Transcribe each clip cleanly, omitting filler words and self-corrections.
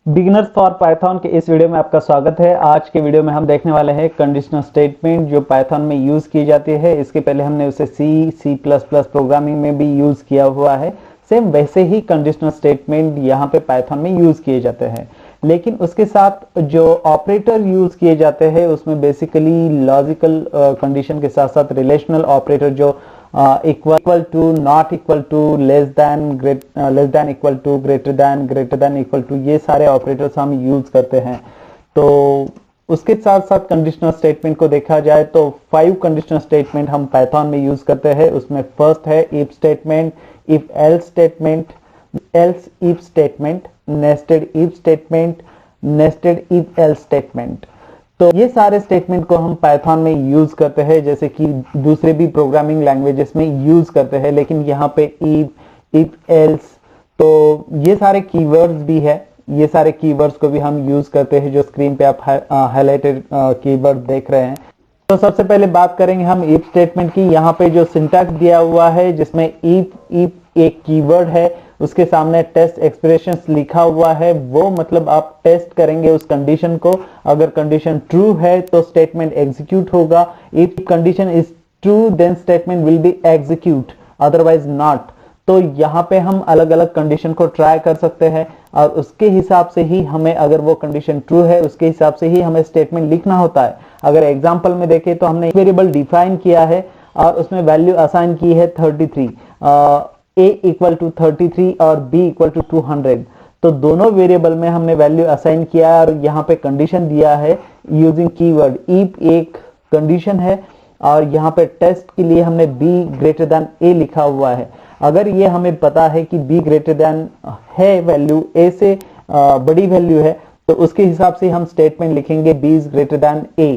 Beginners for Python के इस video में आपका स्वागत है। आज के वीडियो में हम देखने वाले हैं कंडीशनल स्टेटमेंट जो पाइथन में यूज़ की जाती है। इसके पहले हमने उसे सी प्लस प्लस प्रोग्रामिंग में भी यूज़ किया हुआ है। सेम वैसे ही कंडीशनल स्टेटमेंट यहाँ पे पाइथन में यूज़ किए जाते हैं, लेकिन उसके साथ जो ऑपरेटर यूज़ किए जाते हैं उसमें बेसिकली लॉजिकल कंडीशन के साथ साथ रिलेशनल ऑपरेटर जो equal to, not equal to, less than equal to, greater than equal to, ये सारे ऑपरेटर्स हम यूज करते हैं। तो उसके साथ साथ कंडीशनल स्टेटमेंट को देखा जाए तो 5 कंडीशनल स्टेटमेंट हम पाइथन में यूज करते हैं। उसमें फर्स्ट है if statement, if else statement, else if statement, nested if statement, nested if else statement. तो ये सारे स्टेटमेंट को हम पाइथन में यूज करते हैं, जैसे कि दूसरे भी प्रोग्रामिंग लैंग्वेजेस में यूज करते हैं, लेकिन यहाँ पे इफ एल्स, तो ये सारे कीवर्ड्स भी है। ये सारे कीवर्ड्स को भी हम यूज करते हैं, जो स्क्रीन पे आप हाईलाइटेड कीवर्ड देख रहे हैं। तो सबसे पहले बात करेंगे हम इफ स्टेटमेंट की। यहाँ पे जो सिंटैक्स दिया हुआ है जिसमें इफ एक कीवर्ड है, उसके सामने टेस्ट एक्सप्रेशंस लिखा हुआ है, वो मतलब आप टेस्ट करेंगे उस कंडीशन को। अगर कंडीशन ट्रू है तो स्टेटमेंट एग्जीक्यूट होगा। If condition is true then statement will be execute, otherwise not. तो यहाँ पे हम अलग अलग कंडीशन को ट्राई कर सकते हैं और उसके हिसाब से ही हमें, अगर वो कंडीशन ट्रू है उसके हिसाब से ही हमें स्टेटमेंट लिखना होता है। अगर एग्जांपल में देखें तो हमने वेरिएबल डिफाइन किया है और उसमें वैल्यू असाइन की है 33, a इक्वल टू 33 और b इक्वल टू 200। तो दोनों वेरिएबल में हमने वैल्यू असाइन किया है और यहाँ पे कंडीशन दिया है यूजिंग कीवर्ड इफ। एक कंडीशन है और यहाँ पे टेस्ट के लिए हमने b ग्रेटर देन a लिखा हुआ है। अगर ये हमें पता है कि b ग्रेटर देन है, वैल्यू a से बड़ी वैल्यू है, तो उसके हिसाब से हम स्टेटमेंट लिखेंगे b is greater than a।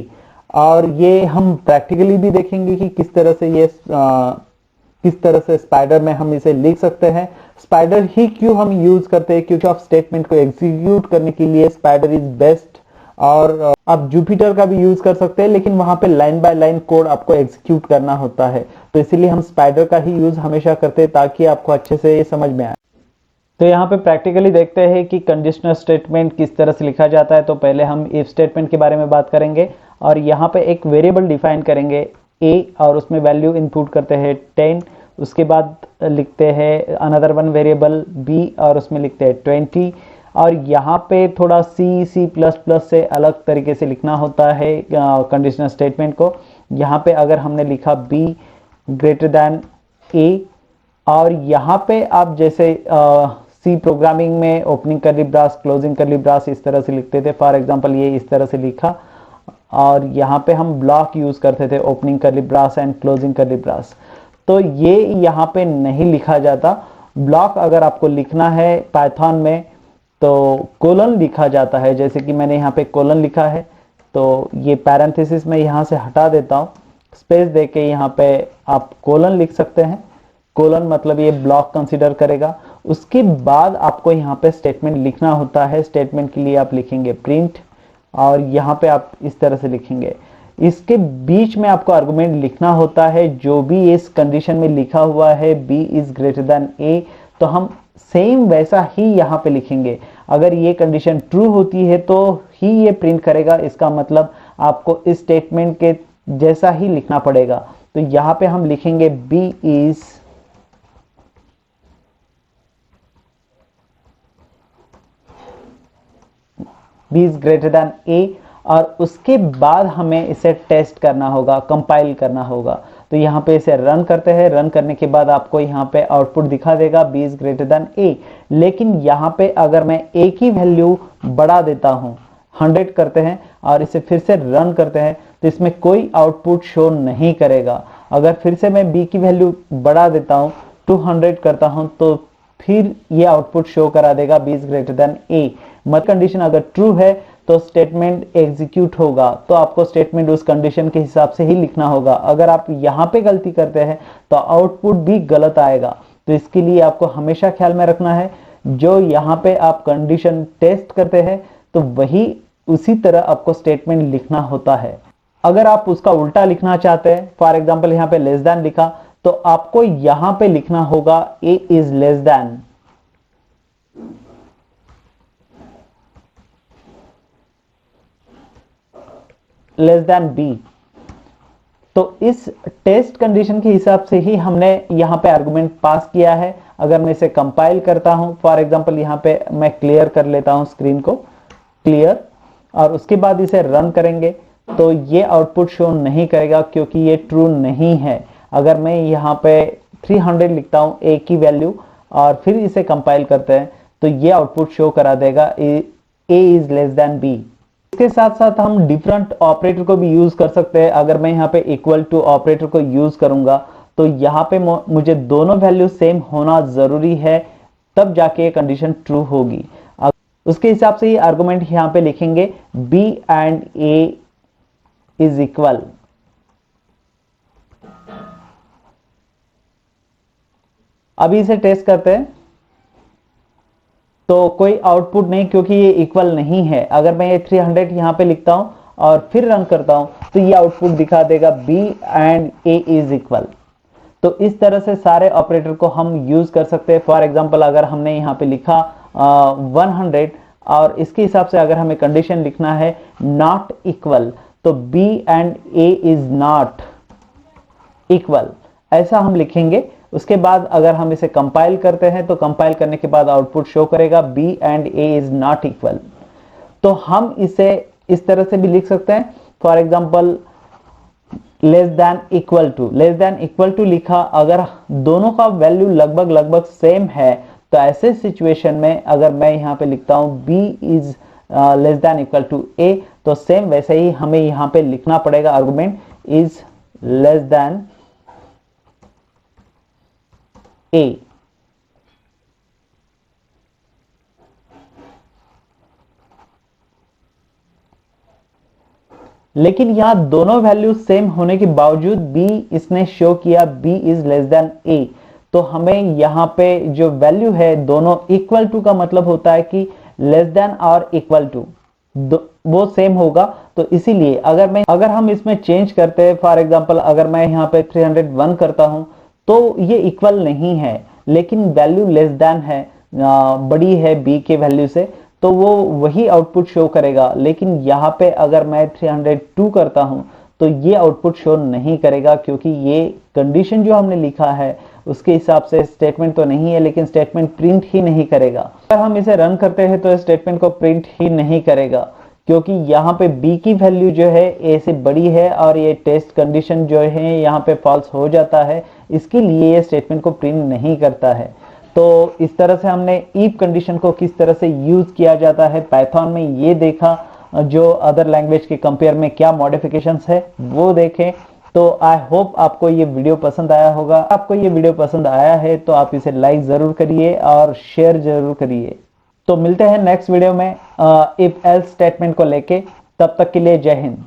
और ये हम प्रैक्टिकली भी देखेंगे कि किस तरह से स्पाइडर में हम इसे लिख सकते हैं। स्पाइडर ही क्यों हम यूज करते हैं, क्योंकि आप स्टेटमेंट को एग्जीक्यूट करने के लिए स्पाइडर इज बेस्ट। और आप जुपिटर का भी यूज कर सकते हैं, लेकिन वहां पे लाइन बाय लाइन कोड आपको एग्जीक्यूट करना होता है, तो इसीलिए हम स्पाइडर का ही यूज हमेशा करते हैं ताकि आपको अच्छे से ये समझ में आए। तो यहाँ पे प्रैक्टिकली देखते हैं कि कंडीशनल स्टेटमेंट किस तरह से लिखा जाता है। तो पहले हम इफ स्टेटमेंट के बारे में बात करेंगे और यहाँ पे एक वेरिएबल डिफाइन करेंगे a और उसमें वैल्यू इनपुट करते हैं 10। उसके बाद लिखते हैं अनदर वन वेरिएबल b और उसमें लिखते हैं 20। और यहाँ पे थोड़ा सी प्लस प्लस से अलग तरीके से लिखना होता है कंडीशनल स्टेटमेंट को। यहाँ पे अगर हमने लिखा b ग्रेटर देन a, और यहाँ पे आप जैसे सी प्रोग्रामिंग में opening curly brace, closing curly brace इस तरह से लिखते थे। फॉर एग्जांपल ये इस तरह से लिखा और यहाँ पे हम ब्लॉक यूज करते थे, opening curly brace and closing curly brace. तो ये यहाँ पे नहीं लिखा जाता। ब्लॉक अगर आपको लिखना है पाइथन में तो कोलन लिखा जाता है, जैसे कि मैंने यहाँ पे कोलन लिखा है। तो ये पैरेंथेसिस में यहाँ से हटा देता हूँ, स्पेस देके यहाँ पे आप कोलन लिख सकते हैं। कोलन मतलब ये ब्लॉक कंसीडर करेगा। उसके बाद आपको यहाँ पे स्टेटमेंट लिखना होता है। स्टेटमेंट के लिए आप लिखेंगे प्रिंट और यहाँ पे आप इस तरह से लिखेंगे। इसके बीच में आपको आर्गुमेंट लिखना होता है जो भी इस कंडीशन में लिखा हुआ है b is greater than a, तो हम सेम वैसा ही यहाँ पे लिखेंगे। अगर ये कंडीशन ट्रू होती है तो ही ये प्रिंट करेगा, इसका मतलब आपको इस स्टेटमेंट के जैसा ही लिखना पड़ेगा। तो यहाँ पे हम लिखेंगे b is greater than a और उसके बाद हमें इसे टेस्ट करना होगा, कंपाइल करना होगा। तो यहाँ पे इसे रन करते हैं। रन करने के बाद आपको यहाँ पे आउटपुट दिखा देगा b is greater than a। लेकिन यहाँ पे अगर मैं a की वैल्यू बढ़ा देता हूँ, 100 करते हैं और इसे फिर से रन करते हैं, तो इसमें कोई आउटपुट शो नहीं करेगा। अगर फिर से मैं b की वैल्यू बढ़ा देता हूँ, 200 करता हूँ, तो फिर ये आउटपुट शो करा देगा b is greater than a। मत कंडीशन अगर ट्रू है तो स्टेटमेंट एग्जीक्यूट होगा। तो आपको स्टेटमेंट उस कंडीशन के हिसाब से ही लिखना होगा। अगर आप यहाँ पे गलती करते हैं तो आउटपुट भी गलत आएगा। तो इसके लिए आपको हमेशा ख्याल में रखना है, जो यहाँ पे आप कंडीशन टेस्ट करते हैं तो वही उसी तरह आपको स्टेटमेंट लिखना होता है। अगर आप उसका उल्टा लिखना चाहते हैं, फॉर एग्जाम्पल यहाँ पे लेस देन लिखा, तो आपको यहाँ पे लिखना होगा a is less than. Less than B. तो इस टेस्ट कंडीशन के हिसाब से ही हमने यहाँ पे आर्गुमेंट पास किया है। अगर मैं इसे कंपाइल करता हूं, फॉर एग्जांपल यहाँ पे मैं क्लियर कर लेता हूं स्क्रीन को, क्लियर, और उसके बाद इसे रन करेंगे तो ये आउटपुट शो नहीं करेगा क्योंकि ये ट्रू नहीं है। अगर मैं यहाँ पे 300 लिखता हूं ए की वैल्यू और फिर इसे कंपाइल करते हैं तो ये आउटपुट शो करा देगा ए इज लेस देन बी। इसके साथ साथ हम डिफरेंट ऑपरेटर को भी यूज कर सकते हैं। अगर मैं यहाँ पे इक्वल टू ऑपरेटर को यूज करूंगा तो यहाँ पे मुझे दोनों वैल्यू सेम होना जरूरी है, तब जाके ये कंडीशन ट्रू होगी। उसके हिसाब से ही आर्गुमेंट यहाँ पे लिखेंगे B and A is equal. अभी इसे टेस्ट करते हैं तो कोई आउटपुट नहीं, क्योंकि ये इक्वल नहीं है। अगर मैं ये 300 यहां पे लिखता हूं और फिर रन करता हूं तो ये आउटपुट दिखा देगा B and A is equal. तो इस तरह से सारे ऑपरेटर को हम यूज कर सकते हैं। फॉर एग्जांपल अगर हमने यहाँ पे लिखा 100 और इसके हिसाब से अगर हमें कंडीशन लिखना है नॉट इक्वल, तो B and A is not equal, ऐसा हम लिखेंगे। उसके बाद अगर हम इसे कंपाइल करते हैं तो कंपाइल करने के बाद आउटपुट शो करेगा B and A is not equal. तो हम इसे इस तरह से भी लिख सकते हैं, for example less than equal to लिखा, अगर दोनों का वैल्यू लगभग सेम है तो ऐसे सिचुएशन में अगर मैं यहाँ पे लिखता हूं B is less than equal to A, तो सेम वैसे ही हमें यहाँ पे लिखना पड़ेगा argument is less than A. लेकिन यहां दोनों वैल्यू सेम होने के बावजूद बी इसने शो किया बी इज लेस देन ए, तो हमें यहां पे जो वैल्यू है दोनों इक्वल टू का मतलब होता है कि लेस देन और इक्वल टू वो सेम होगा। तो इसीलिए अगर हम इसमें चेंज करते हैं, फॉर एग्जांपल अगर मैं यहां पे 301 करता हूं तो ये इक्वल नहीं है, लेकिन वैल्यू लेस देन है, बड़ी है बी के वैल्यू से, तो वो वही आउटपुट शो करेगा। लेकिन यहाँ पे अगर मैं 302 करता हूं तो ये आउटपुट शो नहीं करेगा, क्योंकि ये कंडीशन जो हमने लिखा है उसके हिसाब से स्टेटमेंट तो नहीं है, लेकिन स्टेटमेंट प्रिंट ही नहीं करेगा। अगर हम इसे रन करते हैं तो स्टेटमेंट को प्रिंट ही नहीं करेगा, क्योंकि यहाँ पे बी की वैल्यू जो है ए से बड़ी है और ये टेस्ट कंडीशन जो है यहाँ पे फॉल्स हो जाता है, इसके लिए ये स्टेटमेंट को प्रिंट नहीं करता है। तो इस तरह से हमने इफ कंडीशन को किस तरह से यूज किया जाता है पाइथन में ये देखा। जो अदर लैंग्वेज के कंपेयर में क्या मॉडिफिकेशंस है वो देखें। तो आई होप आपको ये वीडियो पसंद आया होगा। आपको ये वीडियो पसंद आया है तो आप इसे लाइक जरूर करिए और शेयर जरूर करिए। तो मिलते हैं नेक्स्ट वीडियो में इफ एल्स स्टेटमेंट को लेके। तब तक के लिए जय हिंद।